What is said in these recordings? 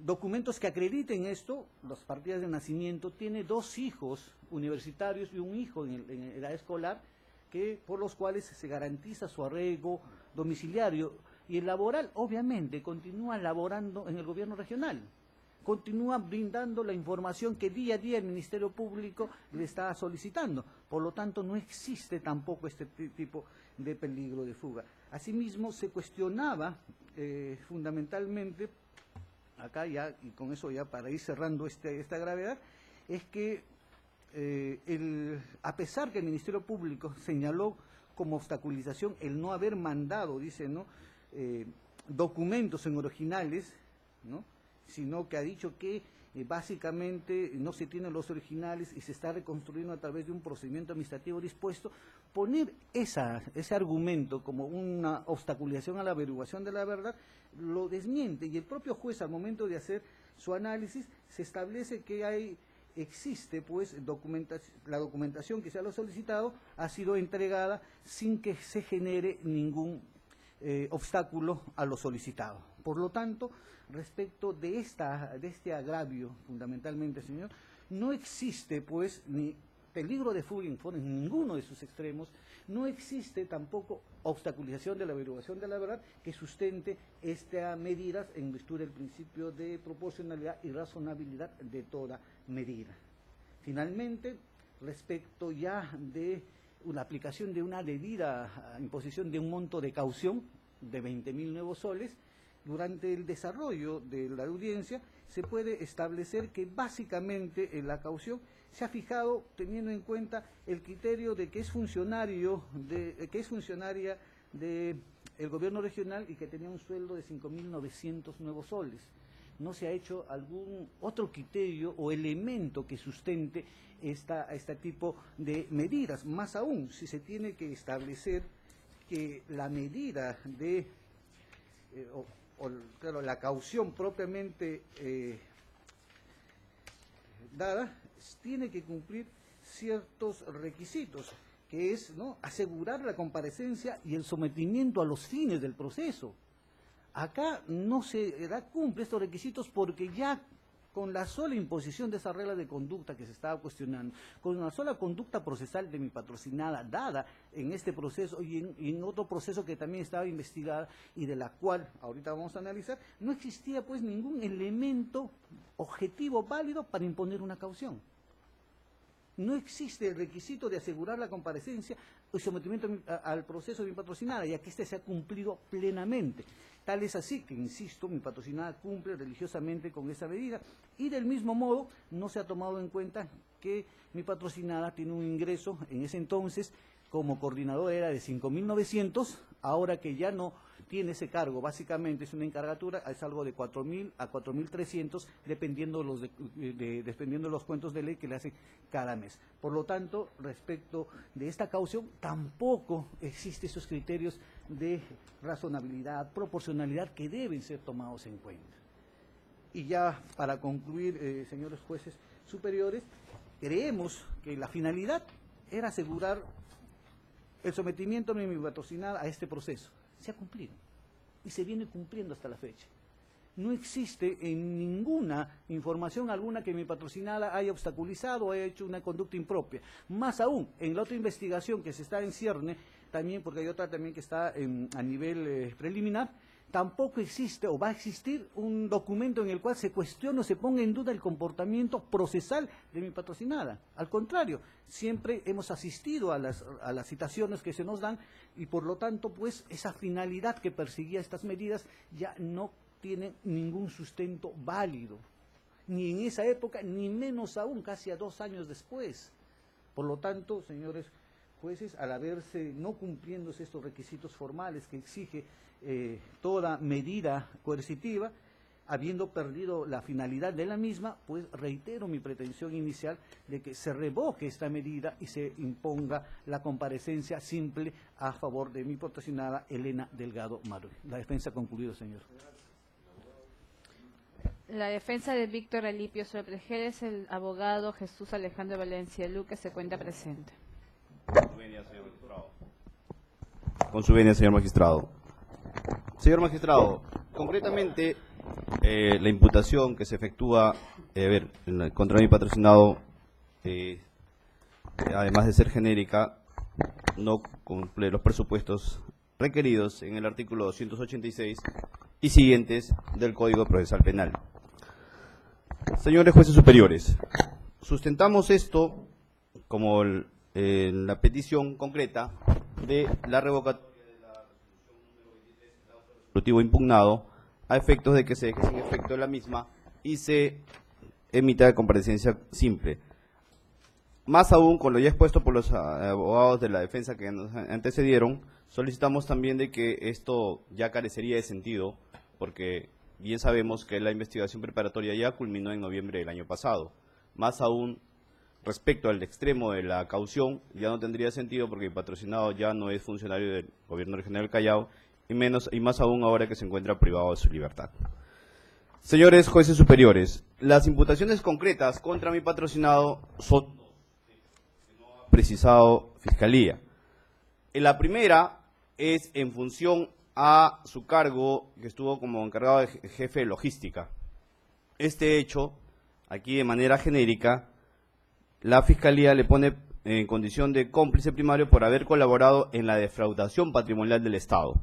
documentos que acrediten esto, las partidas de nacimiento, tiene 2 hijos universitarios y un hijo en edad escolar, por los cuales se garantiza su arraigo domiciliario, y el laboral obviamente continúa laborando en el gobierno regional, continúa brindando la información que día a día el Ministerio Público le está solicitando, por lo tanto no existe tampoco este tipo de peligro de fuga. Asimismo se cuestionaba fundamentalmente, acá ya, y con eso ya para ir cerrando esta gravedad, es que a pesar que el Ministerio Público señaló como obstaculización el no haber mandado, dice, ¿no?, documentos en originales, ¿no?, sino que ha dicho que básicamente no se tienen los originales y se está reconstruyendo a través de un procedimiento administrativo dispuesto, poner ese argumento como una obstaculización a la averiguación de la verdad, lo desmiente, y el propio juez al momento de hacer su análisis se establece que existe pues la documentación que se ha solicitado ha sido entregada sin que se genere ningún obstáculo a lo solicitado. Por lo tanto, respecto de este agravio, fundamentalmente, señor, no existe pues ni peligro de fuga en ninguno de sus extremos, no existe tampoco obstaculización de la averiguación de la verdad que sustente estas medidas en virtud del principio de proporcionalidad y razonabilidad de toda medida. Finalmente, respecto ya de la aplicación de una debida imposición de un monto de caución de 20.000 nuevos soles, durante el desarrollo de la audiencia se puede establecer que básicamente la caución se ha fijado teniendo en cuenta el criterio de que es funcionaria del gobierno regional y que tenía un sueldo de 5.900 nuevos soles. No se ha hecho algún otro criterio o elemento que sustente este tipo de medidas. Más aún, si se tiene que establecer que la medida de claro, la caución propiamente dada tiene que cumplir ciertos requisitos, que es, ¿no?, asegurar la comparecencia y el sometimiento a los fines del proceso. Acá no se cumple estos requisitos porque ya con la sola imposición de esa regla de conducta que se estaba cuestionando, con una sola conducta procesal de mi patrocinada dada en este proceso y en otro proceso que también estaba investigada y de la cual ahorita vamos a analizar, no existía pues ningún elemento objetivo válido para imponer una caución. No existe el requisito de asegurar la comparecencia y sometimiento al proceso de mi patrocinada, ya que este se ha cumplido plenamente. Tal es así que, insisto, mi patrocinada cumple religiosamente con esa medida, y del mismo modo no se ha tomado en cuenta que mi patrocinada tiene un ingreso en ese entonces como coordinadora era de 5.900, ahora que ya no tiene ese cargo, básicamente es una encargatura, es algo de 4.000 a 4.300, dependiendo de los cuentos de ley que le hacen cada mes. Por lo tanto, respecto de esta caución, tampoco existen esos criterios de razonabilidad, proporcionalidad que deben ser tomados en cuenta. Y ya para concluir, señores jueces superiores, creemos que la finalidad era asegurar el sometimiento de mi patrocinada a este proceso. Se ha cumplido y se viene cumpliendo hasta la fecha. No existe en ninguna información alguna que mi patrocinada haya obstaculizado o haya hecho una conducta impropia. Más aún, en la otra investigación que se está en cierne, también porque hay otra también que está a nivel preliminar, tampoco existe o va a existir un documento en el cual se cuestione o se ponga en duda el comportamiento procesal de mi patrocinada. Al contrario, siempre hemos asistido a las citaciones que se nos dan y por lo tanto, pues, esa finalidad que perseguía estas medidas ya no tiene ningún sustento válido, ni en esa época, ni menos aún casi a 2 años después. Por lo tanto, señores jueces, al haberse no cumpliéndose estos requisitos formales que exige toda medida coercitiva, habiendo perdido la finalidad de la misma, pues reitero mi pretensión inicial de que se revoque esta medida y se imponga la comparecencia simple a favor de mi patrocinada Elena Delgado Maruy. La defensa ha concluido, señor. La defensa de Víctor Alipio Sobrejeres, el abogado Jesús Alejandro Valencia Luque, se cuenta presente. Con su venia, señor magistrado. Señor magistrado, concretamente, la imputación que se efectúa contra mi patrocinado, además de ser genérica, no cumple los presupuestos requeridos en el artículo 286 y siguientes del Código Procesal Penal. Señores jueces superiores, sustentamos esto como en la petición concreta de la revocatoria de la resolución número 23 del auto resolutivo impugnado, a efectos de que se deje sin efecto la misma y se emita de comparecencia simple. Más aún, con lo ya expuesto por los abogados de la defensa que nos antecedieron, solicitamos también de que esto ya carecería de sentido, porque bien sabemos que la investigación preparatoria ya culminó en noviembre del año pasado. Más aún, respecto al extremo de la caución, ya no tendría sentido porque el patrocinado ya no es funcionario del Gobierno Regional del Callao, y más aún ahora que se encuentra privado de su libertad. Señores jueces superiores, las imputaciones concretas contra mi patrocinado son dos, que no ha precisado Fiscalía. La primera es en función a su cargo, que estuvo como encargado de jefe de logística. Este hecho, aquí de manera genérica, la Fiscalía le pone en condición de cómplice primario por haber colaborado en la defraudación patrimonial del Estado.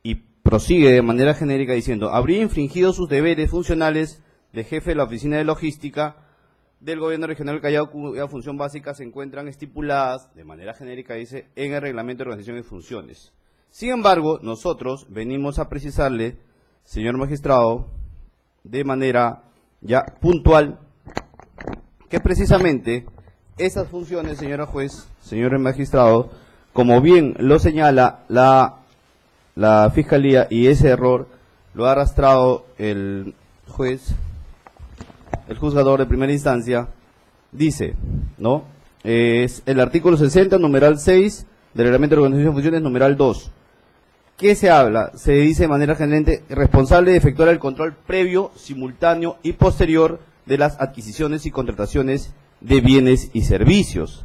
Y prosigue de manera genérica diciendo: habría infringido sus deberes funcionales de jefe de la oficina de logística del Gobierno Regional del Callao, cuya función básica se encuentran estipuladas, de manera genérica dice, en el Reglamento de Organización y Funciones. Sin embargo, nosotros venimos a precisarle, señor magistrado, de manera ya puntual, que precisamente esas funciones, señora juez, señor magistrado, como bien lo señala la Fiscalía, y ese error lo ha arrastrado el juez, el juzgador de primera instancia, dice, ¿no? Es el artículo 60, numeral 6 del Reglamento de Organización y Funciones, numeral 2. ¿Qué se habla? Se dice de manera general, responsable de efectuar el control previo, simultáneo y posterior de las adquisiciones y contrataciones de bienes y servicios.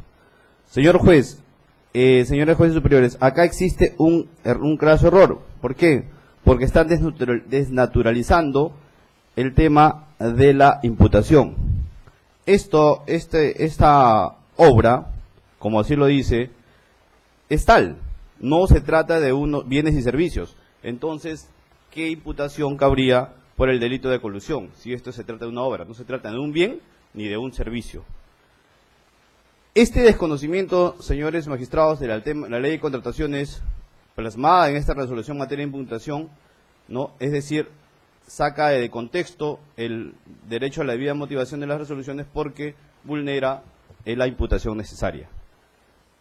Señor juez, señores jueces superiores, acá existe un craso error. ¿Por qué? Porque están desnaturalizando el tema de la imputación. Esta obra, como así lo dice, es tal. No se trata de unos bienes y servicios. Entonces, ¿qué imputación cabría por el delito de colusión? Si esto se trata de una obra, no se trata de un bien ni de un servicio. Este desconocimiento, señores magistrados, de la ley de contrataciones plasmada en esta resolución en materia de imputación, ¿no? Es decir, saca de contexto el derecho a la debida motivación de las resoluciones porque vulnera la imputación necesaria.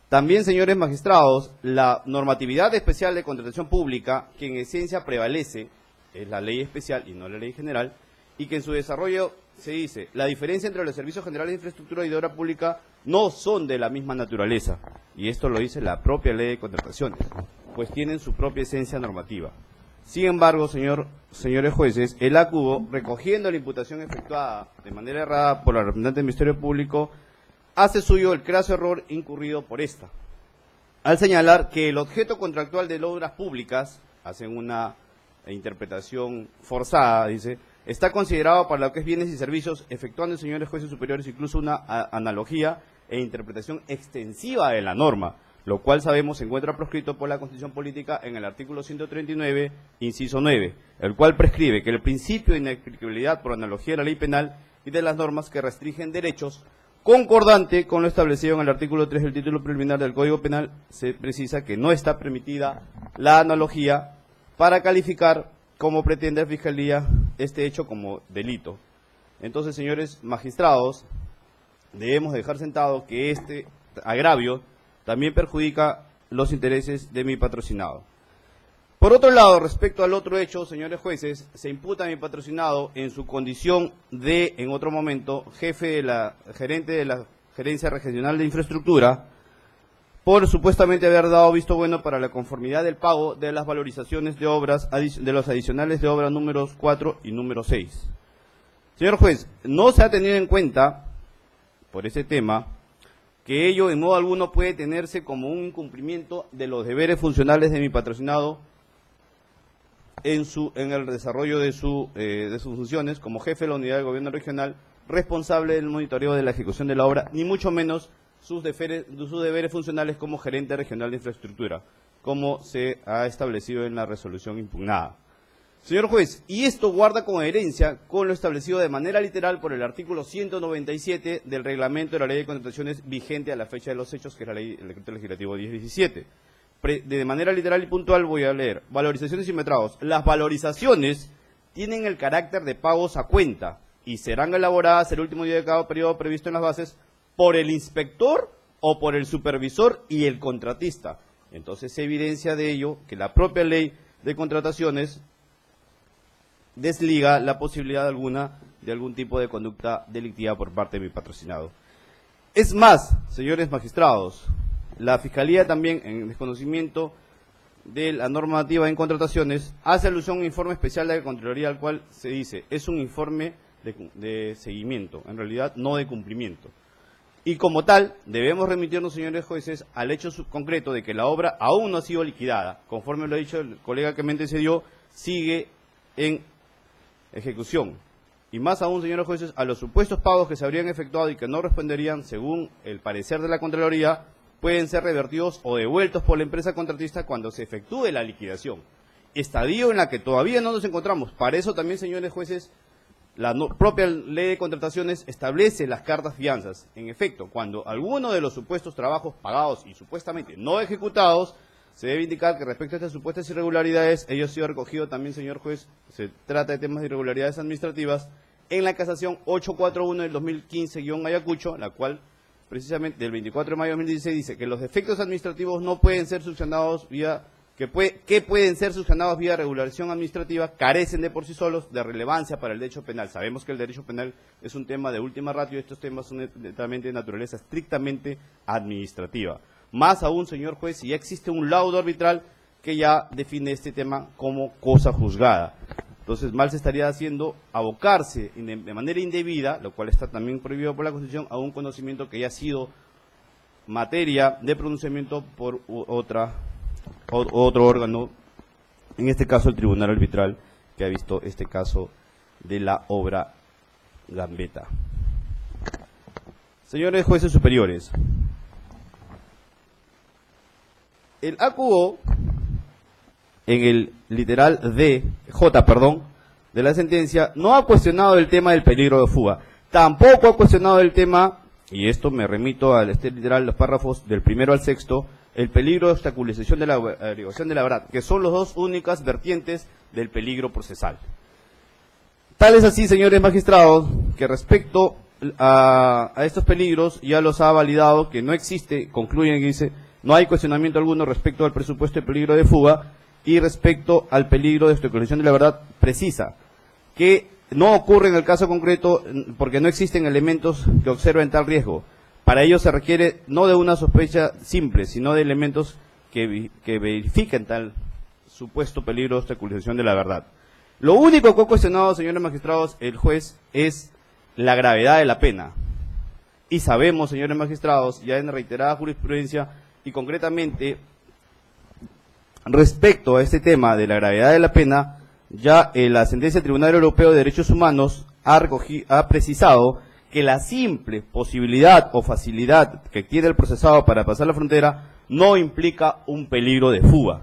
También, señores magistrados, la normatividad especial de contratación pública, que en esencia prevalece, es la ley especial y no la ley general, y que en su desarrollo se dice, la diferencia entre los servicios generales de infraestructura y de obra pública no son de la misma naturaleza, y esto lo dice la propia ley de contrataciones, pues tienen su propia esencia normativa. Sin embargo, señores jueces, el ACUBO, recogiendo la imputación efectuada de manera errada por la representante del Ministerio Público, hace suyo el craso error incurrido por esta, al señalar que el objeto contractual de las obras públicas, hacen una interpretación forzada, dice, está considerado para lo que es bienes y servicios, efectuando, señores jueces superiores, incluso una analogía e interpretación extensiva de la norma, lo cual sabemos se encuentra proscrito por la Constitución Política en el artículo 139, inciso 9, el cual prescribe que el principio de inaplicabilidad por analogía de la ley penal y de las normas que restringen derechos, concordante con lo establecido en el artículo 3 del título preliminar del Código Penal, se precisa que no está permitida la analogía para calificar, como pretende la Fiscalía, este hecho como delito. Entonces, señores magistrados, debemos dejar sentado que este agravio también perjudica los intereses de mi patrocinado. Por otro lado, respecto al otro hecho, señores jueces, se imputa a mi patrocinado en su condición de, en otro momento, gerente de la Gerencia Regional de Infraestructura, por supuestamente haber dado visto bueno para la conformidad del pago de las valorizaciones de obras, de los adicionales de obras números 4 y número 6. Señor juez, no se ha tenido en cuenta, por ese tema, que ello en modo alguno puede tenerse como un incumplimiento de los deberes funcionales de mi patrocinado en el desarrollo de sus funciones como jefe de la unidad de gobierno regional, responsable del monitoreo de la ejecución de la obra, ni mucho menos sus deberes funcionales como gerente regional de infraestructura, como se ha establecido en la resolución impugnada. Señor juez, y esto guarda coherencia con lo establecido de manera literal por el artículo 197 del reglamento de la ley de contrataciones vigente a la fecha de los hechos, que es el decreto legislativo 1017. De manera literal y puntual voy a leer: valorizaciones y metrados. Las valorizaciones tienen el carácter de pagos a cuenta y serán elaboradas el último día de cada periodo previsto en las bases por el inspector o por el supervisor y el contratista. Entonces se evidencia de ello que la propia ley de contrataciones desliga la posibilidad alguna de algún tipo de conducta delictiva por parte de mi patrocinado. Es más, señores magistrados, la Fiscalía también, en desconocimiento de la normativa en contrataciones, hace alusión a un informe especial de la Contraloría, al cual se dice es un informe de seguimiento, en realidad no de cumplimiento. Y como tal, debemos remitirnos, señores jueces, al hecho concreto de que la obra aún no ha sido liquidada. Conforme lo ha dicho el colega que me antecedió, sigue en ejecución. Y más aún, señores jueces, a los supuestos pagos que se habrían efectuado y que no responderían, según el parecer de la Contraloría, pueden ser revertidos o devueltos por la empresa contratista cuando se efectúe la liquidación. Estadio en la que todavía no nos encontramos. Para eso también, señores jueces, la propia ley de contrataciones establece las cartas fianzas. En efecto, cuando alguno de los supuestos trabajos pagados y supuestamente no ejecutados, se debe indicar que respecto a estas supuestas irregularidades, ello ha sido recogido también, señor juez, se trata de temas de irregularidades administrativas, en la casación 841 del 2015-Ayacucho, la cual precisamente del 24 de mayo de 2016 dice que los defectos administrativos no pueden ser subsanados vía pueden ser subsanados vía regulación administrativa, carecen de por sí solos de relevancia para el derecho penal. Sabemos que el derecho penal es un tema de última ratio y estos temas son netamente de naturaleza estrictamente administrativa. Más aún, señor juez, si ya existe un laudo arbitral que ya define este tema como cosa juzgada. Entonces, mal se estaría haciendo abocarse de manera indebida, lo cual está también prohibido por la Constitución, a un conocimiento que ya ha sido materia de pronunciamiento por otro órgano, en este caso el Tribunal Arbitral, que ha visto este caso de la obra Gambetta. Señores jueces superiores, el AQO, en el literal de la sentencia, no ha cuestionado el tema del peligro de fuga. Tampoco ha cuestionado el tema, y esto me remito al literal, los párrafos del 1 al 6, el peligro de obstaculización de la averiguación de la verdad, que son las dos únicas vertientes del peligro procesal. Tal es así, señores magistrados, que respecto a estos peligros ya los ha validado, que no existe, concluyen que dice, no hay cuestionamiento alguno respecto al presupuesto de peligro de fuga, y respecto al peligro de obstaculización de la verdad, precisa que no ocurre en el caso concreto porque no existen elementos que observen tal riesgo. Para ello se requiere no de una sospecha simple, sino de elementos que verifiquen tal supuesto peligro de obstaculización de la verdad. Lo único que ha cuestionado, señores magistrados, el juez es la gravedad de la pena. Y sabemos, señores magistrados, ya en reiterada jurisprudencia y concretamente respecto a este tema de la gravedad de la pena, ya la sentencia del Tribunal Europeo de Derechos Humanos ha precisado que la simple posibilidad o facilidad que tiene el procesado para pasar la frontera no implica un peligro de fuga.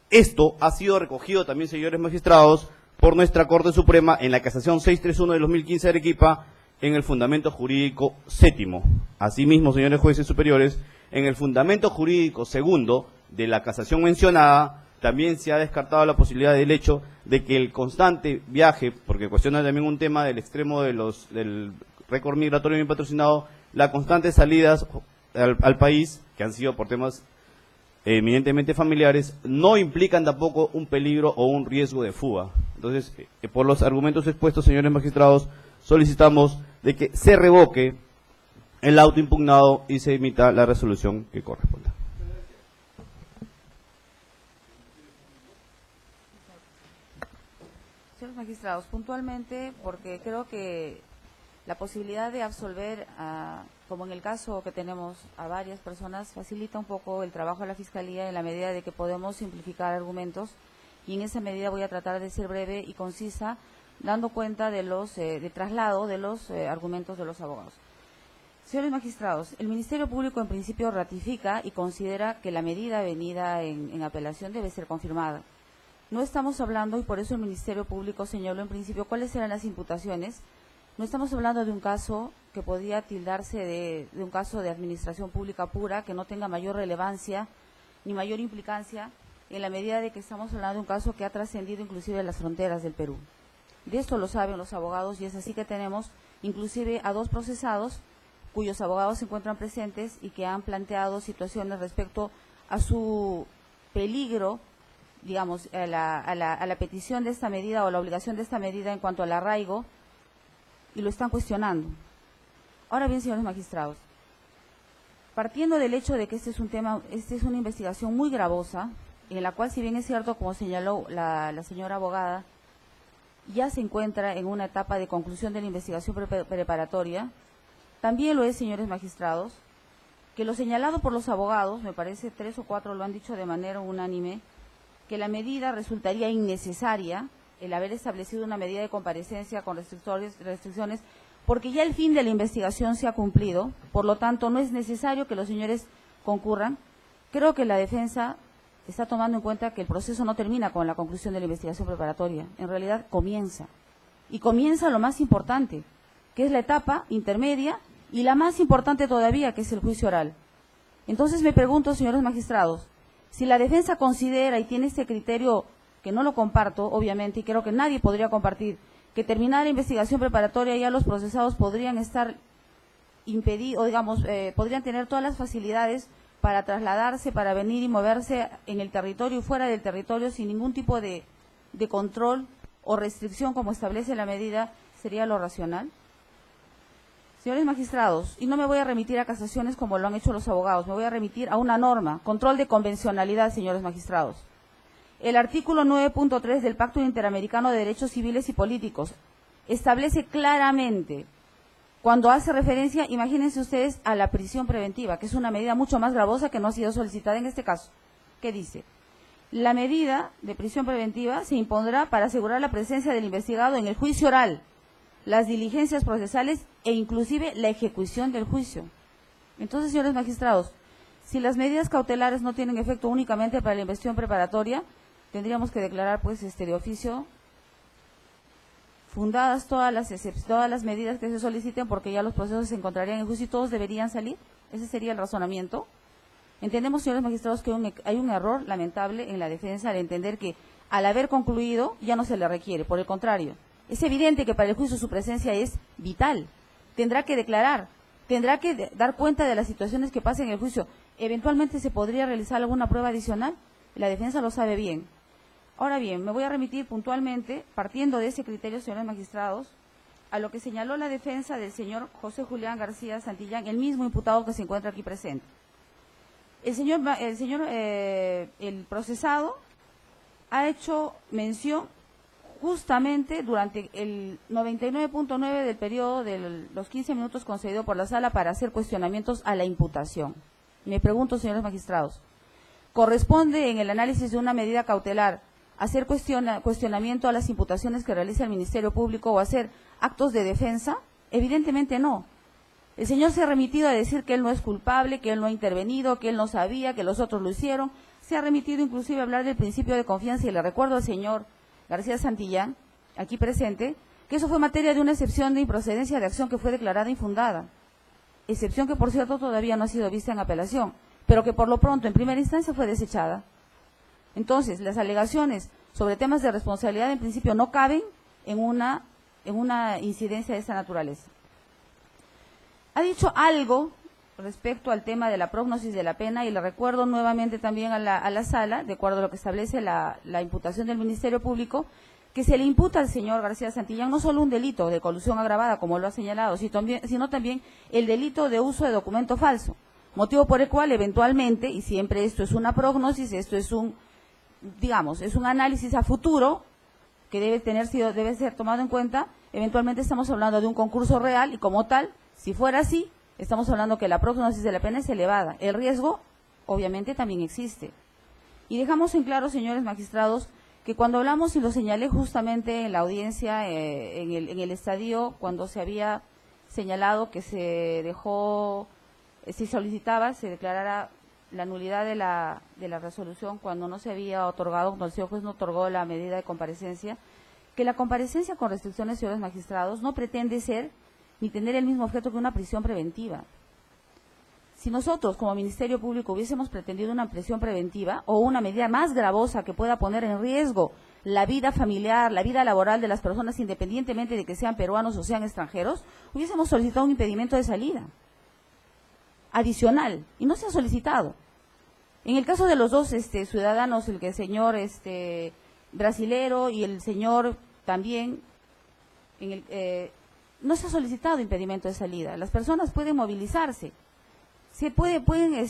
Esto ha sido recogido también, señores magistrados, por nuestra Corte Suprema en la casación 631 de 2015 de Arequipa, en el fundamento jurídico séptimo. Asimismo, señores jueces superiores, en el fundamento jurídico segundo de la casación mencionada, también se ha descartado la posibilidad del hecho de que el constante viaje, porque cuestiona también un tema del extremo del récord migratorio bien patrocinado, las constantes salidas al país, que han sido por temas eminentemente familiares, no implican tampoco un peligro o un riesgo de fuga. Entonces, por los argumentos expuestos, señores magistrados, solicitamos de que se revoque el auto impugnado y se emita la resolución que corresponda. Señores magistrados, puntualmente, porque creo que la posibilidad de absolver, como en el caso que tenemos a varias personas, facilita un poco el trabajo de la Fiscalía en la medida de que podemos simplificar argumentos y en esa medida voy a tratar de ser breve y concisa, dando cuenta de los de traslado de los argumentos de los abogados. Señores magistrados, el Ministerio Público en principio ratifica y considera que la medida venida en apelación debe ser confirmada. No estamos hablando, y por eso el Ministerio Público señaló en principio cuáles eran las imputaciones, no estamos hablando de un caso que podría tildarse de un caso de administración pública pura, que no tenga mayor relevancia ni mayor implicancia, en la medida de que estamos hablando de un caso que ha trascendido inclusive las fronteras del Perú. De esto lo saben los abogados y es así que tenemos inclusive a 2 procesados cuyos abogados se encuentran presentes y que han planteado situaciones respecto a su peligro, digamos, a la petición de esta medida o la obligación de esta medida en cuanto al arraigo, y lo están cuestionando. Ahora bien, señores magistrados, partiendo del hecho de que este es una investigación muy gravosa, en la cual, si bien es cierto, como señaló la señora abogada, ya se encuentra en una etapa de conclusión de la investigación preparatoria, también lo es, señores magistrados, que lo señalado por los abogados, me parece 3 o 4 lo han dicho de manera unánime, que la medida resultaría innecesaria, el haber establecido una medida de comparecencia con restricciones, porque ya el fin de la investigación se ha cumplido, por lo tanto no es necesario que los señores concurran. Creo que la defensa está tomando en cuenta que el proceso no termina con la conclusión de la investigación preparatoria, en realidad comienza. Y comienza lo más importante, que es la etapa intermedia y la más importante todavía, que es el juicio oral. Entonces me pregunto, señores magistrados, si la defensa considera y tiene este criterio, que no lo comparto, obviamente, y creo que nadie podría compartir, que terminada la investigación preparatoria ya los procesados podrían estar impedidos, digamos, podrían tener todas las facilidades para trasladarse, para venir y moverse en el territorio y fuera del territorio sin ningún tipo de control o restricción como establece la medida, ¿sería lo racional? Señores magistrados, y no me voy a remitir a casaciones como lo han hecho los abogados, me voy a remitir a una norma, control de convencionalidad, señores magistrados. El artículo 9.3 del Pacto Interamericano de Derechos Civiles y Políticos establece claramente, cuando hace referencia, imagínense ustedes, a la prisión preventiva, que es una medida mucho más gravosa que no ha sido solicitada en este caso. ¿Qué dice? La medida de prisión preventiva se impondrá para asegurar la presencia del investigado en el juicio oral, las diligencias procesales e inclusive la ejecución del juicio. Entonces, señores magistrados, si las medidas cautelares no tienen efecto únicamente para la investigación preparatoria, tendríamos que declarar, pues, de oficio fundadas todas las medidas que se soliciten, porque ya los procesos se encontrarían en juicio y todos deberían salir. Ese sería el razonamiento. Entendemos, señores magistrados, que hay un error lamentable en la defensa al entender que al haber concluido ya no se le requiere. Por el contrario, es evidente que para el juicio su presencia es vital. Tendrá que declarar, tendrá que dar cuenta de las situaciones que pasen en el juicio. Eventualmente se podría realizar alguna prueba adicional. La defensa lo sabe bien. Ahora bien, me voy a remitir puntualmente, partiendo de ese criterio, señores magistrados, a lo que señaló la defensa del señor José Julián García Santillán, el mismo imputado que se encuentra aquí presente. El procesado ha hecho mención justamente durante el 99.9 del periodo de los 15 minutos concedido por la sala para hacer cuestionamientos a la imputación. Me pregunto, señores magistrados, ¿corresponde en el análisis de una medida cautelar hacer cuestionamiento a las imputaciones que realiza el Ministerio Público o hacer actos de defensa? Evidentemente no. El señor se ha remitido a decir que él no es culpable, que él no ha intervenido, que él no sabía, que los otros lo hicieron. Se ha remitido inclusive a hablar del principio de confianza y le recuerdo al señor García Santillán, aquí presente, que eso fue materia de una excepción de improcedencia de acción que fue declarada infundada. Excepción que, por cierto, todavía no ha sido vista en apelación, pero que por lo pronto en primera instancia fue desechada. Entonces, las alegaciones sobre temas de responsabilidad en principio no caben en una incidencia de esta naturaleza. Ha dicho algo respecto al tema de la prognosis de la pena y le recuerdo nuevamente también a la sala, de acuerdo a lo que establece la imputación del Ministerio Público, que se le imputa al señor García Santillán no solo un delito de colusión agravada, como lo ha señalado, sino también el delito de uso de documento falso, motivo por el cual eventualmente, y siempre esto es una prognosis, esto es un análisis a futuro que debe ser tomado en cuenta, eventualmente estamos hablando de un concurso real y como tal, si fuera así, estamos hablando que la prognosis de la pena es elevada. El riesgo, obviamente, también existe. Y dejamos en claro, señores magistrados, que cuando hablamos, y lo señalé justamente en la audiencia, en el estadio, cuando se había señalado que se solicitaba, se declarara la nulidad de la resolución cuando no se había otorgado, cuando el señor juez no otorgó la medida de comparecencia, que la comparecencia con restricciones, señores magistrados, no pretende ser ni tener el mismo objeto que una prisión preventiva. Si nosotros, como Ministerio Público, hubiésemos pretendido una prisión preventiva o una medida más gravosa que pueda poner en riesgo la vida familiar, la vida laboral de las personas, independientemente de que sean peruanos o sean extranjeros, hubiésemos solicitado un impedimento de salida adicional, y no se ha solicitado. En el caso de los dos ciudadanos, el señor brasilero y el señor también, no se ha solicitado impedimento de salida. Las personas pueden movilizarse, pueden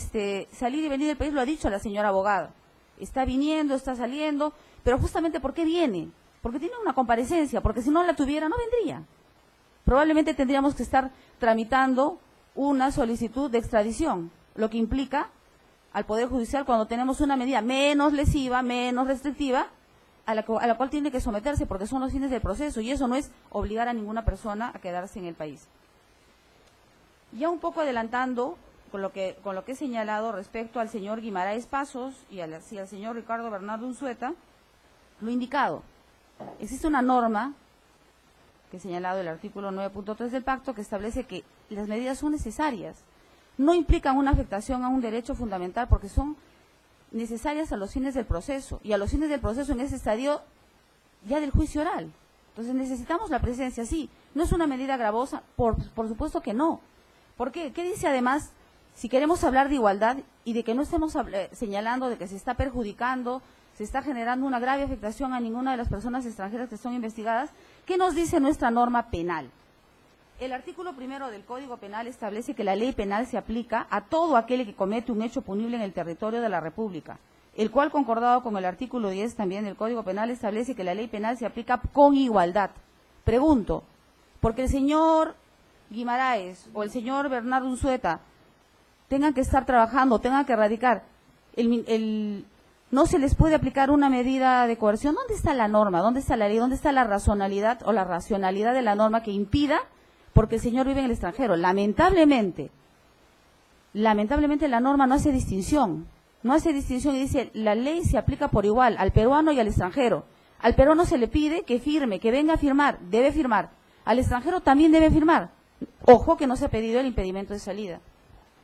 salir y venir del país, lo ha dicho la señora abogada. Está viniendo, está saliendo, pero justamente ¿por qué viene? Porque tiene una comparecencia, porque si no la tuviera no vendría. Probablemente tendríamos que estar tramitando una solicitud de extradición, lo que implica al Poder Judicial, cuando tenemos una medida menos lesiva, menos restrictiva, a la cual tiene que someterse, porque son los fines del proceso, y eso no es obligar a ninguna persona a quedarse en el país. Ya un poco adelantando con lo que he señalado respecto al señor Guimaraes Pasos y al señor Ricardo Bernardo Unzueta, lo indicado. Existe una norma que he señalado, el artículo 9.3 del pacto, que establece que las medidas son necesarias, no implican una afectación a un derecho fundamental, porque son necesarias a los fines del proceso, y a los fines del proceso en ese estadio ya del juicio oral. Entonces necesitamos la presencia, sí. ¿No es una medida gravosa? Por supuesto que no. ¿Por qué? ¿Qué dice además, si queremos hablar de igualdad y de que no estemos señalando de que se está perjudicando, se está generando una grave afectación a ninguna de las personas extranjeras que son investigadas? ¿Qué nos dice nuestra norma penal? El artículo 1 del Código Penal establece que la ley penal se aplica a todo aquel que comete un hecho punible en el territorio de la República, el cual, concordado con el artículo 10 también del Código Penal, establece que la ley penal se aplica con igualdad. Pregunto, porque el señor Guimaraes o el señor Bernardo Unzueta tengan que estar trabajando, tengan que radicar, no se les puede aplicar una medida de coerción. ¿Dónde está la norma? ¿Dónde está la ley? ¿Dónde está la razonalidad o la racionalidad de la norma que impida, porque el señor vive en el extranjero? Lamentablemente la norma no hace distinción y dice, la ley se aplica por igual al peruano y al extranjero. Al peruano se le pide que firme, que venga a firmar, debe firmar. Al extranjero también debe firmar. Ojo que no se ha pedido el impedimento de salida.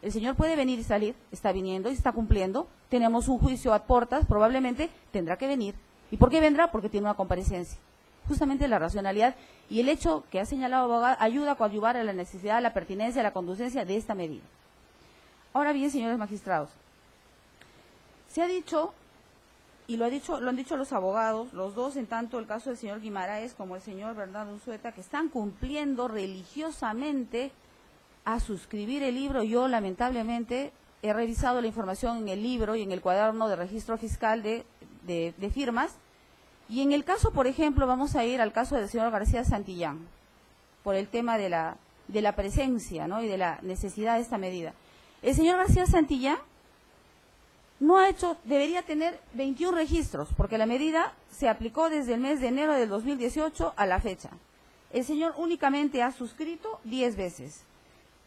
El señor puede venir y salir, está viniendo y está cumpliendo. Tenemos un juicio a puertas, probablemente tendrá que venir. ¿Y por qué vendrá? Porque tiene una comparecencia. Justamente la racionalidad y el hecho que ha señalado el abogado ayuda a coadyuvar a la necesidad, a la pertinencia, a la conducencia de esta medida. Ahora bien, señores magistrados, se ha dicho, y lo han dicho los abogados, los dos, en tanto el caso del señor Guimaraes como el señor Bernardo Unzueta, que están cumpliendo religiosamente a suscribir el libro. Yo, lamentablemente, he revisado la información en el libro y en el cuaderno de registro fiscal de firmas, y en el caso, por ejemplo, vamos a ir al caso del señor García Santillán, por el tema de la presencia, ¿no?, y de la necesidad de esta medida. El señor García Santillán debería tener 21 registros, porque la medida se aplicó desde el mes de enero del 2018 a la fecha. El señor únicamente ha suscrito 10 veces,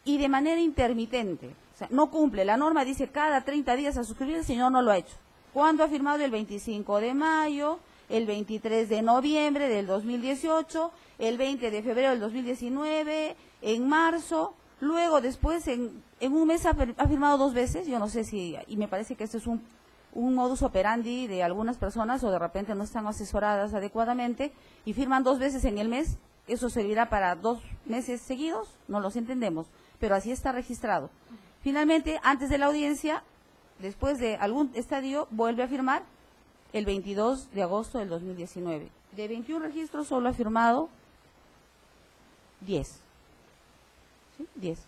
y de manera intermitente, o sea, no cumple. La norma dice cada 30 días a suscribir, el señor no lo ha hecho. ¿Cuándo ha firmado? El 25 de mayo, el 23 de noviembre del 2018, el 20 de febrero del 2019, en marzo, luego después en un mes ha firmado 2 veces. Yo no sé si, y me parece que esto es un modus operandi de algunas personas, o de repente no están asesoradas adecuadamente y firman 2 veces en el mes. ¿Eso servirá para 2 meses seguidos? No los entendemos, pero así está registrado. Finalmente, antes de la audiencia, después de algún estadio, vuelve a firmar el 22 de agosto del 2019. De 21 registros solo ha firmado 10. ¿Sí? 10.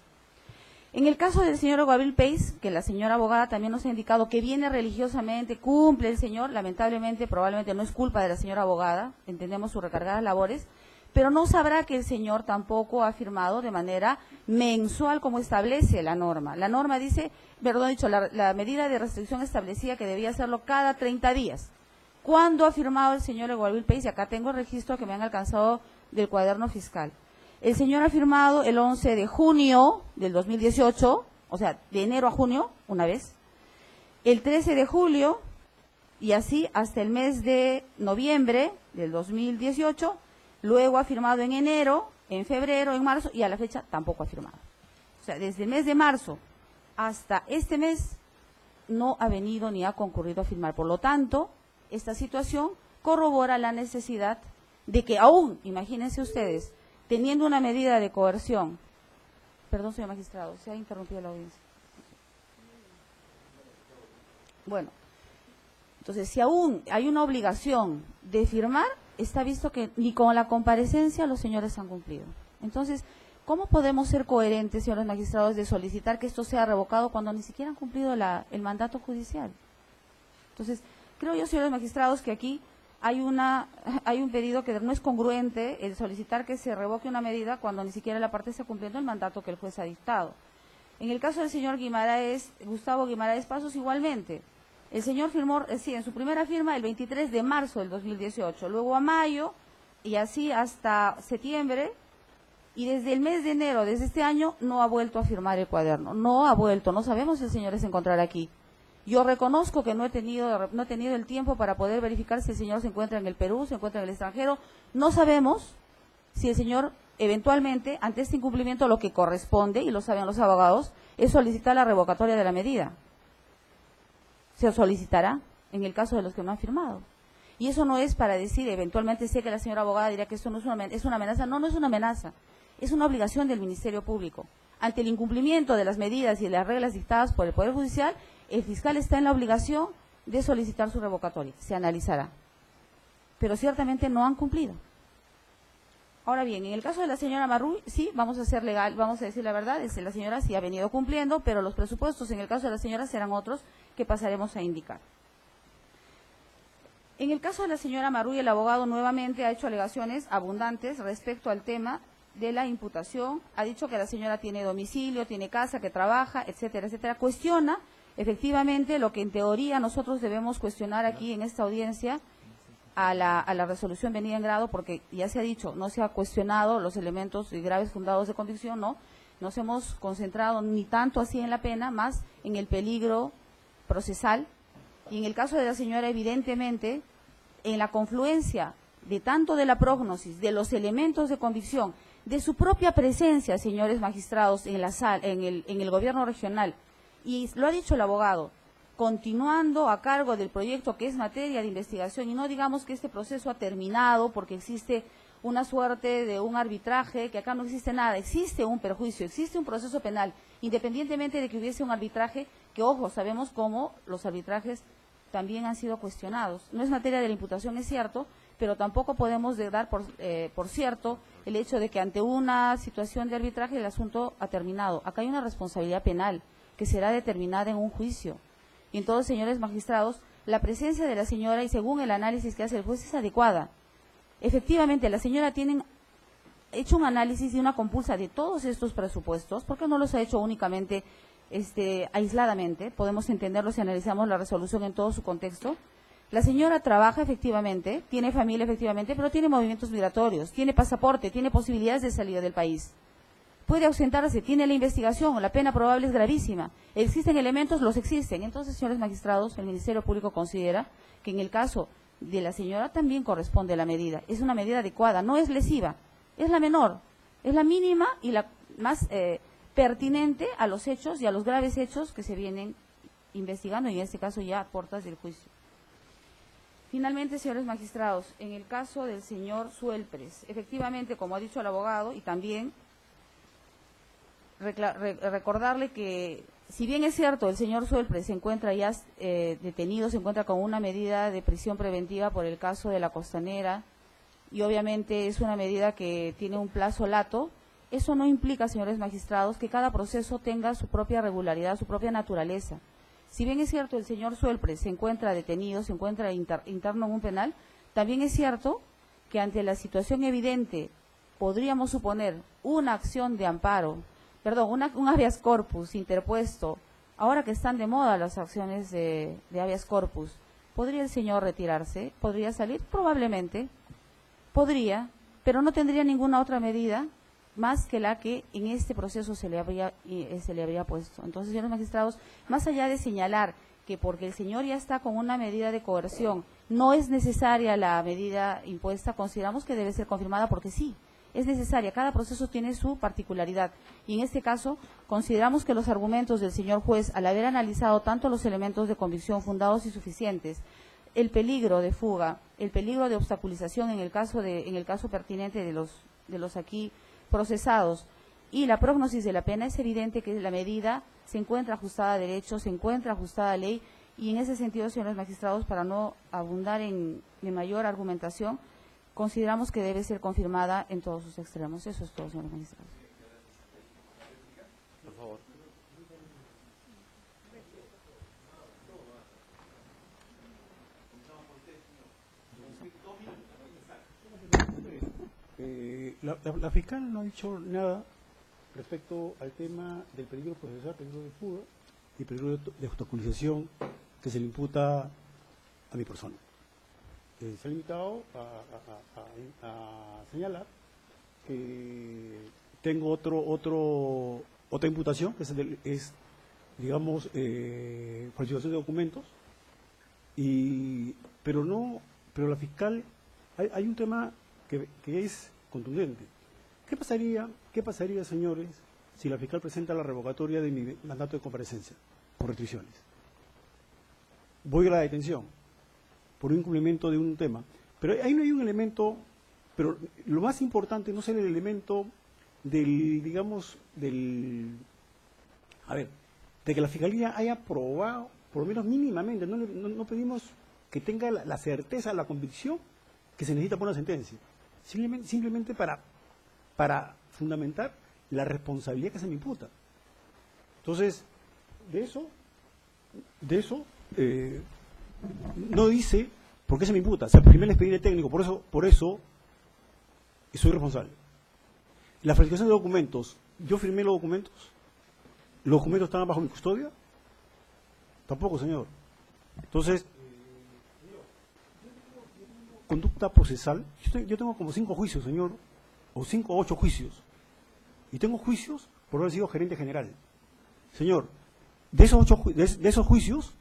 En el caso del señor Gabriel Pace, que la señora abogada también nos ha indicado que viene religiosamente, cumple el señor, lamentablemente, probablemente no es culpa de la señora abogada, entendemos sus recargadas labores, pero no sabrá que el señor tampoco ha firmado de manera mensual como establece la norma. La norma dice, la medida de restricción establecía que debía hacerlo cada 30 días. ¿Cuándo ha firmado el señor Egualvil Peis? Y acá tengo el registro que me han alcanzado del cuaderno fiscal. El señor ha firmado el 11 de junio del 2018, o sea, de enero a junio, una vez, el 13 de julio, y así hasta el mes de noviembre del 2018, luego ha firmado en enero, en febrero, en marzo, y a la fecha tampoco ha firmado. O sea, desde el mes de marzo hasta este mes no ha venido ni ha concurrido a firmar. Por lo tanto, esta situación corrobora la necesidad de que aún, imagínense ustedes, teniendo una medida de coerción, perdón, señor magistrado, se ha interrumpido la audiencia. Bueno, entonces, si aún hay una obligación de firmar, está visto que ni con la comparecencia los señores han cumplido. Entonces, ¿cómo podemos ser coherentes, señores magistrados, de solicitar que esto sea revocado cuando ni siquiera han cumplido el mandato judicial? Entonces, creo yo, señores magistrados, que aquí hay un pedido que no es congruente el solicitar que se revoque una medida cuando ni siquiera la parte está cumpliendo el mandato que el juez ha dictado. En el caso del señor Gustavo Guimaraes Pasos, igualmente. El señor firmó, sí, en su primera firma el 23 de marzo del 2018, luego a mayo y así hasta septiembre, y desde el mes de enero, desde este año, no ha vuelto a firmar el cuaderno. No ha vuelto, no sabemos si el señor se encontrará aquí. Yo reconozco que no he tenido el tiempo para poder verificar si el señor se encuentra en el Perú, se encuentra en el extranjero. No sabemos si el señor eventualmente, ante este incumplimiento, lo que corresponde, y lo saben los abogados, es solicitar la revocatoria de la medida. Se solicitará en el caso de los que no han firmado. Y eso no es para decir, eventualmente sé que la señora abogada dirá que esto no es una amenaza. No, no es una amenaza. Es una obligación del Ministerio Público. Ante el incumplimiento de las medidas y de las reglas dictadas por el Poder Judicial, el fiscal está en la obligación de solicitar su revocatoria. Se analizará. Pero ciertamente no han cumplido. Ahora bien, en el caso de la señora Marruy, sí, vamos a ser legal, vamos a decir la verdad, la señora sí ha venido cumpliendo, pero los presupuestos en el caso de la señora serán otros que pasaremos a indicar. En el caso de la señora Marruy, el abogado nuevamente ha hecho alegaciones abundantes respecto al tema de la imputación. Ha dicho que la señora tiene domicilio, tiene casa, que trabaja, etcétera, etcétera. Cuestiona efectivamente lo que en teoría nosotros debemos cuestionar aquí en esta audiencia a la resolución venida en grado, porque ya se ha dicho, no se ha cuestionado los elementos y graves fundados de convicción, no. Nos hemos concentrado ni tanto así en la pena, más en el peligro procesal. Y en el caso de la señora, evidentemente, en la confluencia de tanto de la prognosis, de los elementos de convicción, de su propia presencia, señores magistrados, en la en el gobierno regional, y lo ha dicho el abogado, continuando a cargo del proyecto que es materia de investigación, y no digamos que este proceso ha terminado porque existe una suerte de un arbitraje, que acá no existe nada, existe un perjuicio, existe un proceso penal, independientemente de que hubiese un arbitraje, que ojo, sabemos cómo los arbitrajes también han sido cuestionados. No es materia de la imputación, es cierto, pero tampoco podemos dar por cierto el hecho de que ante una situación de arbitraje el asunto ha terminado. Acá hay una responsabilidad penal que será determinada en un juicio. Y entonces, señores magistrados, la presencia de la señora, y según el análisis que hace el juez, es adecuada. Efectivamente, la señora tiene hecho un análisis y una compulsa de todos estos presupuestos, porque no los ha hecho únicamente aisladamente, podemos entenderlo si analizamos la resolución en todo su contexto. La señora trabaja efectivamente, tiene familia efectivamente, pero tiene movimientos migratorios, tiene pasaporte, tiene posibilidades de salir del país. Puede ausentarse, tiene la investigación, la pena probable es gravísima. ¿Existen elementos? Los existen. Entonces, señores magistrados, el Ministerio Público considera que en el caso de la señora también corresponde la medida. Es una medida adecuada, no es lesiva, es la menor, es la mínima y la más pertinente a los hechos y a los graves hechos que se vienen investigando, y en este caso ya a puertas del juicio. Finalmente, señores magistrados, en el caso del señor Suelpres, efectivamente, como ha dicho el abogado, y también recordarle que, si bien es cierto, el señor Suelpres se encuentra ya detenido, se encuentra con una medida de prisión preventiva por el caso de la Costanera, y obviamente es una medida que tiene un plazo lato, eso no implica, señores magistrados, que cada proceso tenga su propia regularidad, su propia naturaleza. Si bien es cierto, el señor Suelpres se encuentra detenido, se encuentra interno en un penal, también es cierto que ante la situación evidente podríamos suponer una acción de amparo, un habeas corpus interpuesto, ahora que están de moda las acciones de habeas corpus, ¿Podría el señor retirarse? ¿Podría salir? Probablemente. Podría, pero no tendría ninguna otra medida más que la que en este proceso se le habría puesto. Entonces, señores magistrados, más allá de señalar que porque el señor ya está con una medida de coerción, no es necesaria la medida impuesta, consideramos que debe ser confirmada porque sí, es necesaria. Cada proceso tiene su particularidad. Y en este caso, consideramos que los argumentos del señor juez, al haber analizado tanto los elementos de convicción fundados y suficientes, el peligro de fuga, el peligro de obstaculización en el caso pertinente de los aquí procesados y la prógnosis de la pena, es evidente que la medida se encuentra ajustada a derecho, se encuentra ajustada a ley, y en ese sentido, señores magistrados, para no abundar en mayor argumentación, consideramos que debe ser confirmada en todos sus extremos. Eso es todo, señores magistrados. Por favor. La fiscal no ha dicho nada respecto al tema del peligro procesal, peligro de fuga y peligro de obstaculización que se le imputa a mi persona. Se ha limitado a señalar que tengo otra imputación, que es digamos, falsificación de documentos, pero la fiscal, hay un tema que es contundente. ¿Qué pasaría, señores, si la fiscal presenta la revocatoria de mi mandato de comparecencia por restricciones? Voy a la detención por un incumplimiento de un tema, pero ahí no hay un elemento, pero lo más importante no es el elemento de que la fiscalía haya probado, por lo menos mínimamente, no pedimos que tenga la certeza, la convicción que se necesita por una sentencia, simplemente para fundamentar la responsabilidad que se me imputa. Entonces, de eso no dice por qué se me imputa. O sea, primer expediente técnico, por eso soy responsable. La falsificación de documentos, yo firmé los documentos estaban bajo mi custodia, tampoco, señor. Entonces, conducta procesal, yo tengo como 5 juicios, señor, o 5 o 8 juicios, y tengo juicios por haber sido gerente general. Señor, de esos juicios,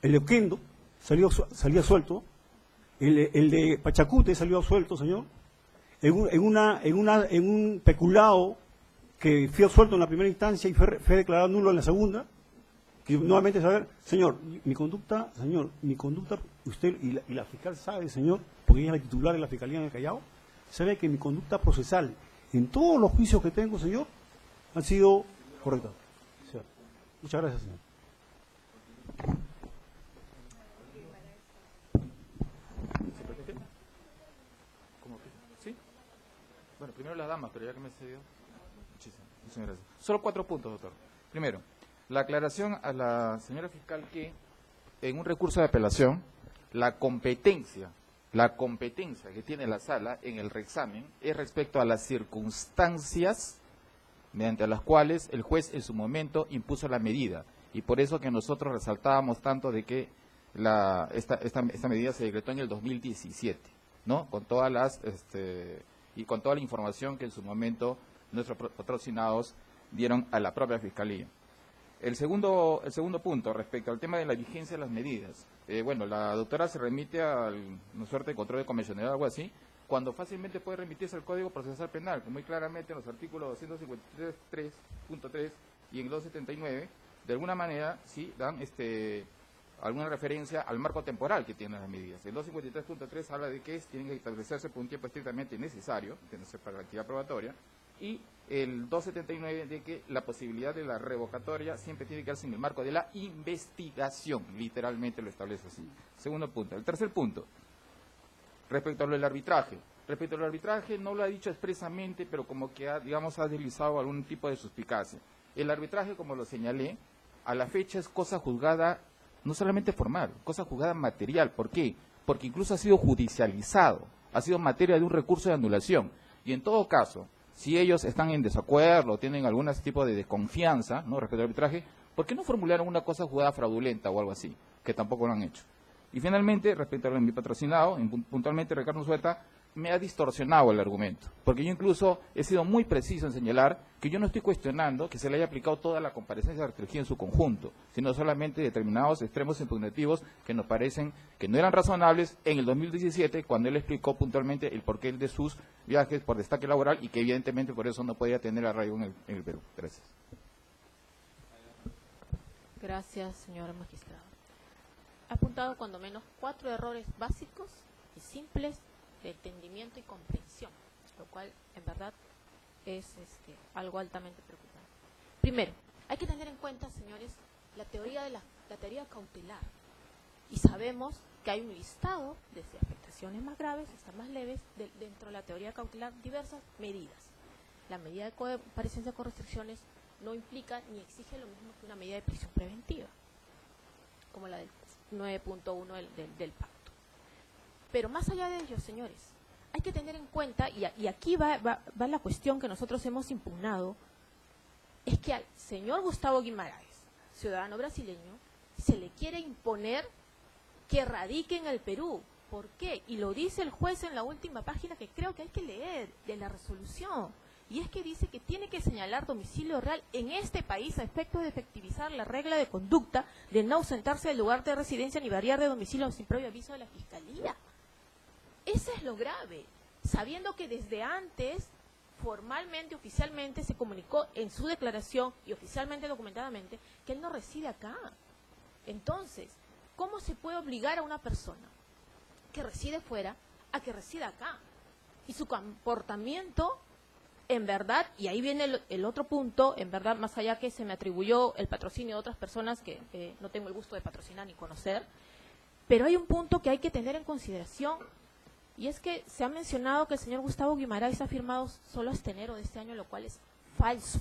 el de Oquendo salía suelto, el de Pachacute salió suelto, señor, en un peculado que fui absuelto en la primera instancia y fue declarado nulo en la segunda, que nuevamente saber, señor, mi conducta, usted y la fiscal sabe, señor, porque ella es la titular de la Fiscalía en el Callao, sabe que mi conducta procesal en todos los juicios que tengo, señor, han sido correctas. Muchas gracias, señor. ¿Cómo que? ¿Sí? Bueno, primero las damas, pero ya que me cedió. Muchísimas gracias. Solo 4 puntos, doctor. Primero, la aclaración a la señora fiscal que en un recurso de apelación, la competencia que tiene la sala en el reexamen es respecto a las circunstancias mediante las cuales el juez en su momento impuso la medida. Y por eso que nosotros resaltábamos tanto de que esta medida se decretó en el 2017, ¿no? Con todas las y con toda la información que en su momento nuestros patrocinados dieron a la propia Fiscalía. El segundo punto, respecto al tema de la vigencia de las medidas. Bueno, la doctora se remite al, ¿no suerte, de control de convencionalidad o algo así, cuando fácilmente puede remitirse al Código Procesal Penal, que muy claramente en los artículos 253.3 y en 279, de alguna manera, sí, dan alguna referencia al marco temporal que tienen las medidas. El 253.3 habla de que tienen que establecerse por un tiempo estrictamente necesario, para la actividad probatoria, y el 279 de que la posibilidad de la revocatoria siempre tiene que darse en el marco de la investigación, literalmente lo establece así. Segundo punto. El tercer punto, respecto a lo del arbitraje. Respecto al arbitraje, no lo ha dicho expresamente, pero como que ha deslizado algún tipo de suspicacia. El arbitraje, como lo señalé, a la fecha es cosa juzgada, no solamente formal, cosa juzgada material. ¿Por qué? Porque incluso ha sido judicializado, ha sido materia de un recurso de anulación. Y en todo caso, si ellos están en desacuerdo o tienen algún tipo de desconfianza, ¿no?, respecto al arbitraje, ¿por qué no formularon una cosa juzgada fraudulenta o algo así? que tampoco lo han hecho. Y finalmente, respecto a mi patrocinado, puntualmente Ricardo Unzueta me ha distorsionado el argumento, porque yo incluso he sido muy preciso en señalar que yo no estoy cuestionando que se le haya aplicado toda la comparecencia restringida en su conjunto, sino solamente determinados extremos impugnativos que nos parecen que no eran razonables en el 2017, cuando él explicó puntualmente el porqué de sus viajes por destaque laboral y que evidentemente por eso no podía tener arraigo en el Perú. Gracias. Gracias, señora magistrada. Ha apuntado cuando menos 4 errores básicos y simples de entendimiento y comprensión, lo cual en verdad es algo altamente preocupante. Primero, hay que tener en cuenta, señores, la teoría cautelar, y sabemos que hay un listado desde afectaciones más graves hasta más leves dentro de la teoría cautelar, diversas medidas. La medida de comparecencia con restricciones no implica ni exige lo mismo que una medida de prisión preventiva, como la del 9.1 del pacto. Pero más allá de ello, señores, hay que tener en cuenta, y aquí va la cuestión que nosotros hemos impugnado, es que al señor Gustavo Guimaraes, ciudadano brasileño, se le quiere imponer que radique en el Perú. ¿Por qué? Y lo dice el juez en la última página, que creo que hay que leer, de la resolución. Y es que dice que tiene que señalar domicilio real en este país a efecto de efectivizar la regla de conducta de no ausentarse del lugar de residencia ni variar de domicilio sin previo aviso de la Fiscalía. Ese es lo grave, sabiendo que desde antes, formalmente, oficialmente, se comunicó en su declaración y oficialmente, documentadamente, que él no reside acá. Entonces, ¿cómo se puede obligar a una persona que reside fuera a que resida acá? Y su comportamiento, en verdad, y ahí viene el otro punto, en verdad, más allá que se me atribuyó el patrocinio de otras personas que no tengo el gusto de patrocinar ni conocer, pero hay un punto que hay que tener en consideración. Y es que se ha mencionado que el señor Gustavo Guimaraes ha firmado solo hasta enero de este año, lo cual es falso.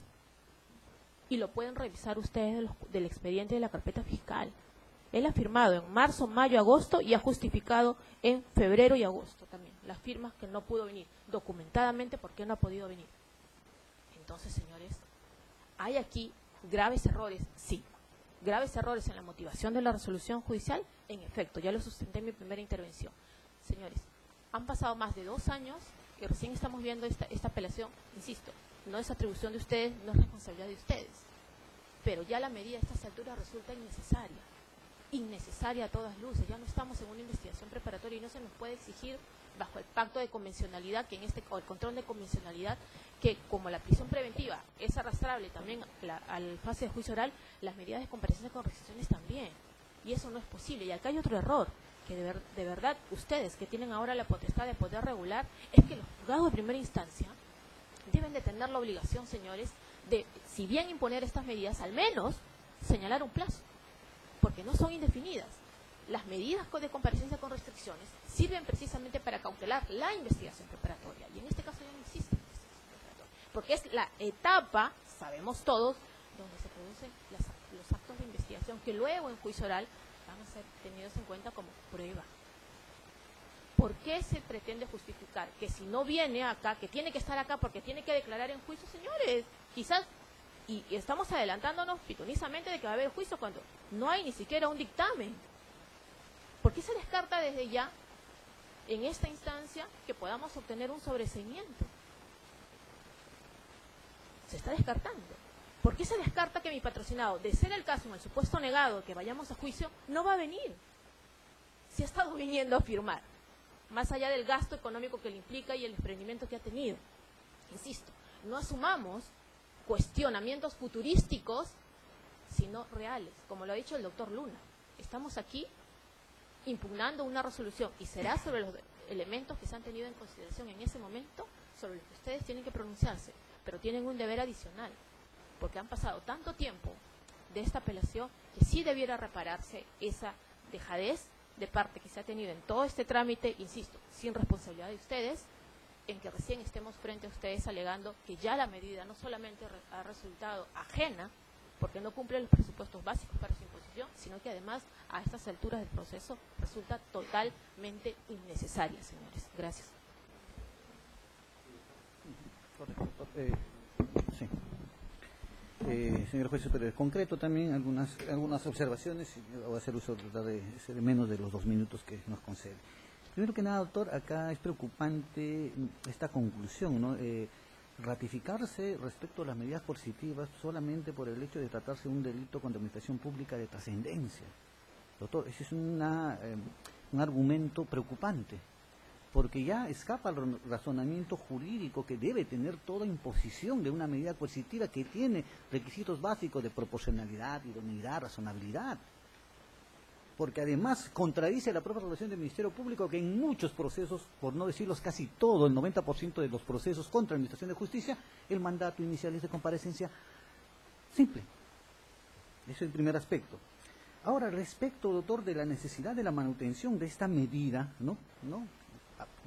Y lo pueden revisar ustedes del expediente de la carpeta fiscal. Él ha firmado en marzo, mayo, agosto y ha justificado en febrero y agosto también las firmas que no pudo venir, documentadamente porque no ha podido venir. Entonces, señores, hay aquí graves errores, sí. Graves errores en la motivación de la resolución judicial, en efecto, ya lo sustenté en mi primera intervención. Señores, han pasado más de 2 años que recién estamos viendo esta apelación. Insisto, no es atribución de ustedes, no es responsabilidad de ustedes. Pero ya la medida a estas alturas resulta innecesaria. Innecesaria a todas luces. Ya no estamos en una investigación preparatoria y no se nos puede exigir bajo el pacto de convencionalidad, o el control de convencionalidad, que como la prisión preventiva es arrastrable también a la fase de juicio oral, las medidas de comparecencia con restricciones también. Y eso no es posible. Y acá hay otro error, que de verdad ustedes que tienen ahora la potestad de poder regular, es que los juzgados de primera instancia deben de tener la obligación, señores, de, si bien imponer estas medidas, al menos señalar un plazo, porque no son indefinidas. Las medidas de comparecencia con restricciones sirven precisamente para cautelar la investigación preparatoria, y en este caso ya no existe investigación preparatoria, porque es la etapa, sabemos todos, donde se producen los actos de investigación que luego en juicio oral van a ser tenidos en cuenta como prueba. ¿Por qué se pretende justificar que si no viene acá, que tiene que estar acá porque tiene que declarar en juicio? Señores, quizás, y estamos adelantándonos pitonizamente de que va a haber juicio cuando no hay ni siquiera un dictamen. ¿Por qué se descarta desde ya, en esta instancia, que podamos obtener un sobreseimiento? Se está descartando. ¿Por qué se descarta que mi patrocinado, de ser el caso en el supuesto negado que vayamos a juicio, no va a venir? Si ha estado viniendo a firmar, más allá del gasto económico que le implica y el desprendimiento que ha tenido. Insisto, no asumamos cuestionamientos futurísticos, sino reales, como lo ha dicho el doctor Luna. Estamos aquí impugnando una resolución y será sobre los elementos que se han tenido en consideración en ese momento, sobre los que ustedes tienen que pronunciarse, pero tienen un deber adicional, porque han pasado tanto tiempo de esta apelación que sí debiera repararse esa dejadez de parte que se ha tenido en todo este trámite, insisto, sin responsabilidad de ustedes, en que recién estemos frente a ustedes alegando que ya la medida no solamente ha resultado ajena, porque no cumple los presupuestos básicos para su imposición, sino que además a estas alturas del proceso resulta totalmente innecesaria, señores. Gracias. Sí. señor juez superior, concreto también algunas observaciones, y voy a hacer uso de menos de los 2 minutos que nos concede. Primero que nada, doctor, acá es preocupante esta conclusión, ¿no? Ratificarse respecto a las medidas coercitivas solamente por el hecho de tratarse de un delito contra administración pública de trascendencia. Doctor, ese es un argumento preocupante, porque ya escapa al razonamiento jurídico que debe tener toda imposición de una medida coercitiva que tiene requisitos básicos de proporcionalidad, idoneidad, razonabilidad. Porque además contradice la propia relación del Ministerio Público, que en muchos procesos, por no decirlos casi todo, el 90% de los procesos contra la Administración de Justicia, el mandato inicial es de comparecencia simple. Ese es el primer aspecto. Ahora, respecto, doctor, de la necesidad de la manutención de esta medida, ¿no?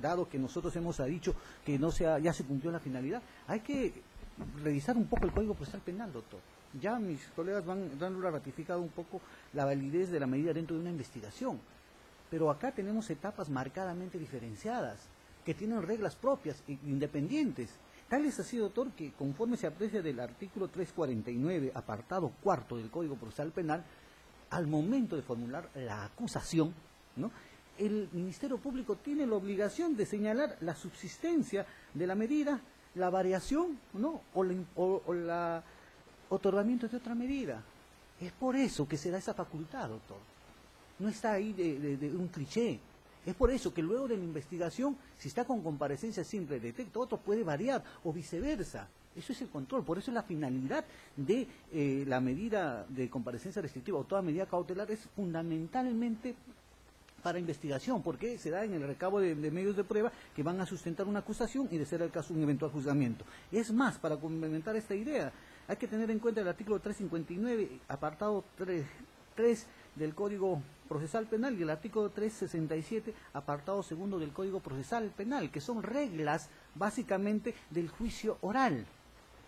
Dado que nosotros hemos dicho que ya se cumplió la finalidad, hay que revisar un poco el Código Procesal Penal, doctor. Ya mis colegas han ratificado un poco la validez de la medida dentro de una investigación, pero acá tenemos etapas marcadamente diferenciadas, que tienen reglas propias e independientes. Tal es así, doctor, que conforme se aprecia del artículo 349, apartado 4 del Código Procesal Penal, al momento de formular la acusación, ¿no?, el Ministerio Público tiene la obligación de señalar la subsistencia de la medida, la variación, ¿no?, o la otorgamiento de otra medida. Es por eso que se da esa facultad, doctor. No está ahí de un cliché. Es por eso que luego de la investigación, si está con comparecencia simple, detecta otro, puede variar, o viceversa. Eso es el control, por eso es la finalidad de la medida de comparecencia restrictiva o toda medida cautelar, es fundamentalmente para investigación, porque se da en el recabo de medios de prueba que van a sustentar una acusación y, de ser el caso, un eventual juzgamiento. Es más, para complementar esta idea, hay que tener en cuenta el artículo 359, apartado 3 del Código Procesal Penal, y el artículo 367, apartado 2 del Código Procesal Penal, que son reglas básicamente del juicio oral,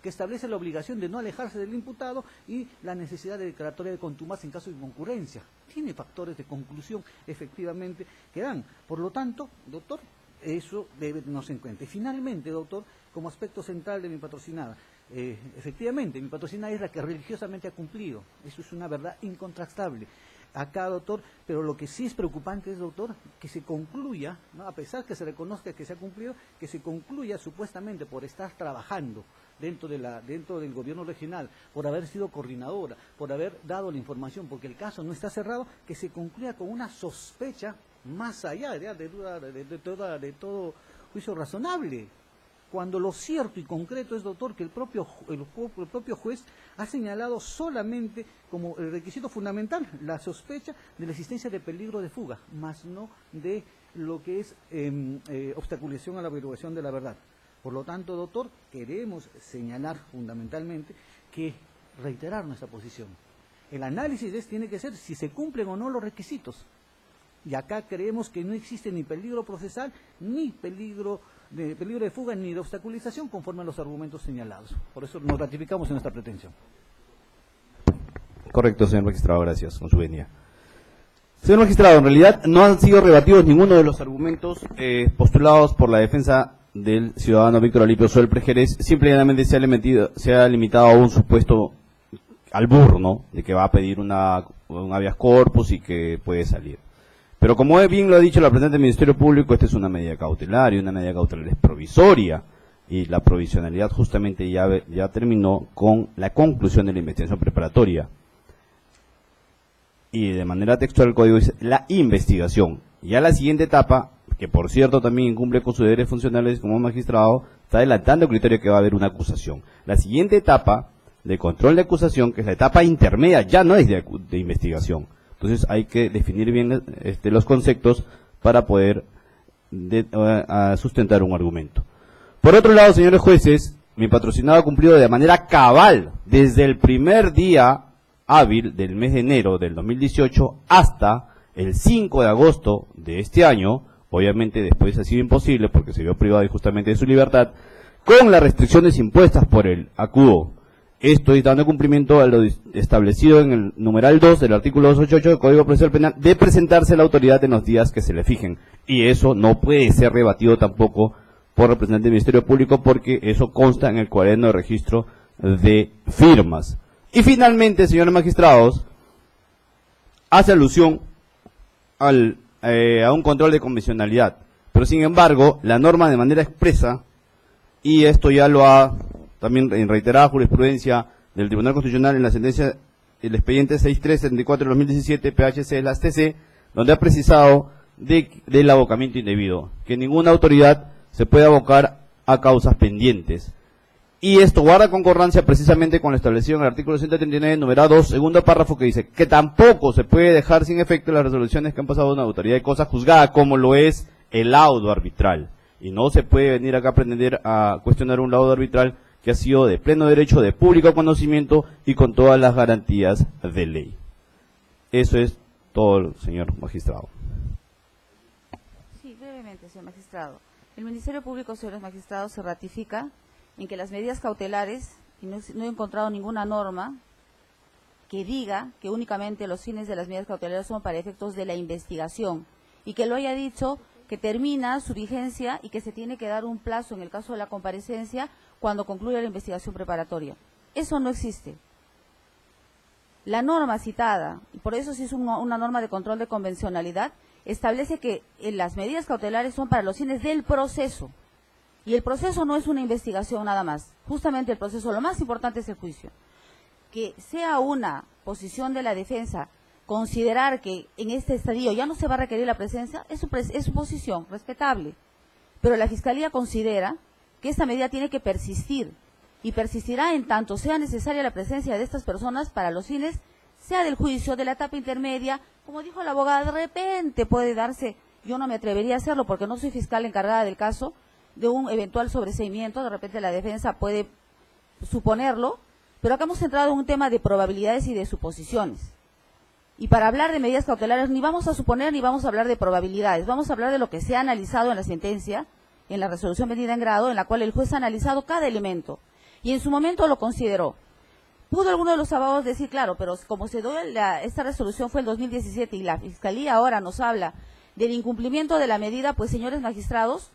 que establece la obligación de no alejarse del imputado y la necesidad de declaratoria de contumacia en caso de concurrencia. Tiene factores de conclusión, efectivamente, que dan. Por lo tanto, doctor, eso debe tenerse en cuenta. Y finalmente, doctor, como aspecto central de mi patrocinada, efectivamente, mi patrocinada es la que religiosamente ha cumplido. Eso es una verdad incontrastable. Acá, doctor, pero lo que sí es preocupante es, doctor, que se concluya, ¿no?, a pesar que se reconozca que se ha cumplido, que se concluya supuestamente por estar trabajando dentro del gobierno regional, por haber sido coordinadora, por haber dado la información, porque el caso no está cerrado, que se concluya con una sospecha más allá de todo juicio razonable. Cuando lo cierto y concreto es, doctor, que el propio juez ha señalado solamente como el requisito fundamental la sospecha de la existencia de peligro de fuga, más no de lo que es obstaculización a la averiguación de la verdad. Por lo tanto, doctor, queremos señalar fundamentalmente que reiterar nuestra posición. El análisis tiene que ser si se cumplen o no los requisitos. Y acá creemos que no existe ni peligro procesal, ni peligro de fuga, ni de obstaculización, conforme a los argumentos señalados. Por eso nos ratificamos en nuestra pretensión. Correcto, señor magistrado, gracias, con su venia. Señor magistrado, en realidad no han sido rebatidos ninguno de los argumentos postulados por la defensa del ciudadano Víctor Alipio Suelpre Jerez. Simplemente se ha limitado a un supuesto albur, ¿no?, de que va a pedir un habeas corpus y que puede salir. Pero como bien lo ha dicho la representante del Ministerio Público, esta es una medida cautelar, y una medida cautelar es provisoria, y la provisionalidad justamente ya terminó con la conclusión de la investigación preparatoria. Y de manera textual el código dice la investigación. Ya la siguiente etapa, que por cierto también incumple con sus deberes funcionales como magistrado, está adelantando el criterio que va a haber una acusación. La siguiente etapa de control de acusación, que es la etapa intermedia, ya no es de investigación. Entonces hay que definir bien los conceptos para poder sustentar un argumento. Por otro lado, señores jueces, mi patrocinado ha cumplido de manera cabal desde el primer día hábil del mes de enero del 2018 hasta el 5 de agosto de este año. Obviamente después ha sido imposible porque se vio privado injustamente de su libertad, con las restricciones impuestas por el acudo. Estoy dando cumplimiento a lo establecido en el numeral 2 del artículo 288 del Código Procesal Penal de presentarse a la autoridad en los días que se le fijen. Y eso no puede ser rebatido tampoco por representante del Ministerio Público, porque eso consta en el cuaderno de registro de firmas. Y finalmente, señores magistrados, hace alusión a un control de convencionalidad. Pero sin embargo, la norma de manera expresa, y esto ya lo ha también en reiterada jurisprudencia del Tribunal Constitucional en la sentencia, el expediente 6374 de 2017, PHC-TC, donde ha precisado del abocamiento indebido, que ninguna autoridad se puede abocar a causas pendientes. Y esto guarda concordancia precisamente con lo establecido en el artículo 139, numerado 2, segundo párrafo, que dice que tampoco se puede dejar sin efecto las resoluciones que han pasado a una autoridad de cosa juzgada, como lo es el laudo arbitral. Y no se puede venir acá a pretender a cuestionar un laudo arbitral que ha sido de pleno derecho, de público conocimiento y con todas las garantías de ley. Eso es todo, señor magistrado. Sí, brevemente, señor magistrado. El Ministerio Público, señores magistrados, se ratifica en que las medidas cautelares, y no he encontrado ninguna norma que diga que únicamente los fines de las medidas cautelares son para efectos de la investigación, y que lo haya dicho que termina su vigencia y que se tiene que dar un plazo en el caso de la comparecencia cuando concluya la investigación preparatoria. Eso no existe. La norma citada, y por eso sí es una norma de control de convencionalidad, establece que las medidas cautelares son para los fines del proceso. Y el proceso no es una investigación nada más. Justamente el proceso, lo más importante es el juicio. Que sea una posición de la defensa considerar que en este estadio ya no se va a requerir la presencia, es su posición, respetable. Pero la Fiscalía considera que esta medida tiene que persistir, y persistirá en tanto sea necesaria la presencia de estas personas para los fines, sea del juicio, de la etapa intermedia. Como dijo la abogada, de repente puede darse, yo no me atrevería a hacerlo porque no soy fiscal encargada del caso, de un eventual sobreseimiento, de repente la defensa puede suponerlo, pero acá hemos centrado en un tema de probabilidades y de suposiciones. Y para hablar de medidas cautelares ni vamos a suponer ni vamos a hablar de probabilidades, vamos a hablar de lo que se ha analizado en la sentencia, en la resolución venida en grado, en la cual el juez ha analizado cada elemento, y en su momento lo consideró. Pudo alguno de los abogados decir, claro, pero como se dio esta resolución fue el 2017 y la Fiscalía ahora nos habla del incumplimiento de la medida, pues señores magistrados,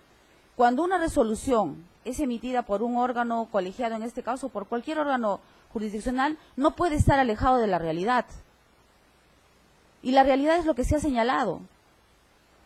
cuando una resolución es emitida por un órgano colegiado, en este caso por cualquier órgano jurisdiccional, no puede estar alejado de la realidad. Y la realidad es lo que se ha señalado.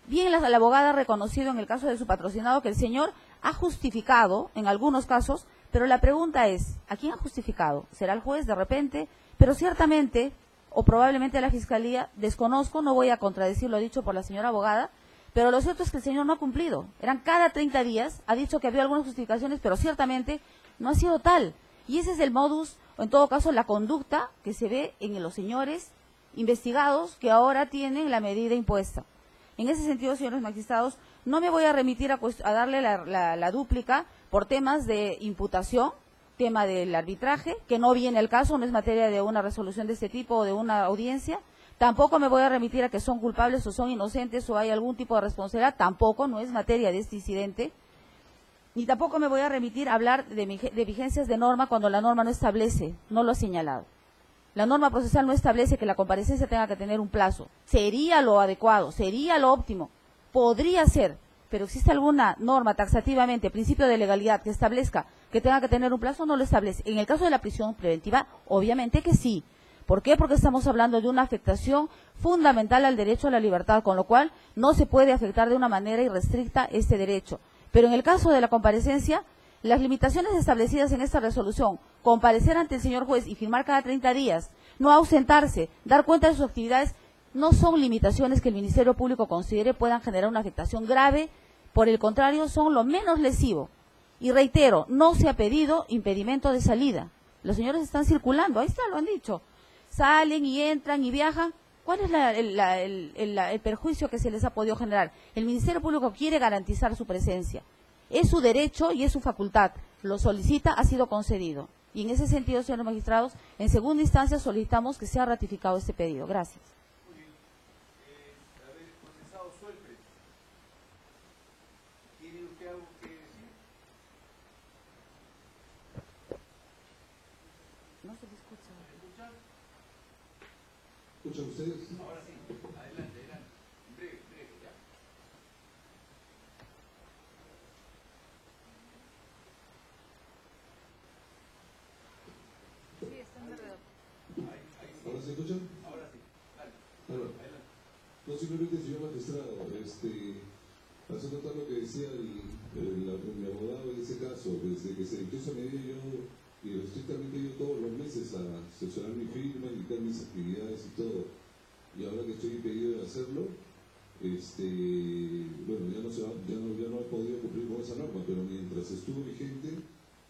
Bien, la abogada ha reconocido en el caso de su patrocinado que el señor ha justificado en algunos casos, pero la pregunta es, ¿a quién ha justificado? ¿Será el juez de repente? Pero ciertamente, o probablemente la Fiscalía, desconozco, no voy a contradecir lo dicho por la señora abogada, pero lo cierto es que el señor no ha cumplido. Eran cada 30 días, ha dicho que había algunas justificaciones, pero ciertamente no ha sido tal. Y ese es el modus, o en todo caso la conducta que se ve en los señores investigados que ahora tienen la medida impuesta. En ese sentido, señores magistrados, no me voy a remitir a darle la dúplica por temas de imputación, tema del arbitraje, que no viene al caso, no es materia de una resolución de este tipo o de una audiencia. Tampoco me voy a remitir a que son culpables o son inocentes o hay algún tipo de responsabilidad, tampoco, no es materia de este incidente. Ni tampoco me voy a remitir a hablar de vigencias de norma cuando la norma no establece, no lo ha señalado. La norma procesal no establece que la comparecencia tenga que tener un plazo. Sería lo adecuado, sería lo óptimo, podría ser, pero ¿existe alguna norma taxativamente, principio de legalidad, que establezca que tenga que tener un plazo? No lo establece. En el caso de la prisión preventiva, obviamente que sí. ¿Por qué? Porque estamos hablando de una afectación fundamental al derecho a la libertad, con lo cual no se puede afectar de una manera irrestricta este derecho. Pero en el caso de la comparecencia, las limitaciones establecidas en esta resolución, comparecer ante el señor juez y firmar cada 30 días, no ausentarse, dar cuenta de sus actividades, no son limitaciones que el Ministerio Público considere puedan generar una afectación grave, por el contrario, son lo menos lesivo. Y reitero, no se ha pedido impedimento de salida. Los señores están circulando, ahí está, lo han dicho. Salen y entran y viajan. ¿Cuál es el perjuicio que se les ha podido generar? El Ministerio Público quiere garantizar su presencia. Es su derecho y es su facultad. Lo solicita, ha sido concedido. Y en ese sentido, señores magistrados, en segunda instancia solicitamos que sea ratificado este pedido. Gracias. No se le escucha. ¿Escuchan ustedes? Ahora sí, adelante, adelante. Breve, ya. Sí, está en verdad. No, simplemente, señor magistrado, hace notar lo que decía mi abogado en ese caso. Desde que se dictó esa medida, yo estrictamente yo todos los meses a sesionar mi firma, indicar mis actividades y todo. Y ahora que estoy impedido de hacerlo, bueno, ya no he podido cumplir con esa norma, pero mientras estuvo vigente,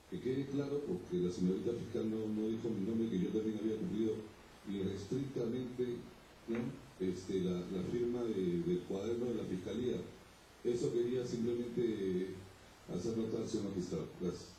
que quede claro, porque la señorita fiscal no dijo mi nombre, que yo también había cumplido irrestrictamente, ¿no? la firma del cuaderno de la Fiscalía. Eso quería simplemente hacer notar, señor magistrado. Gracias.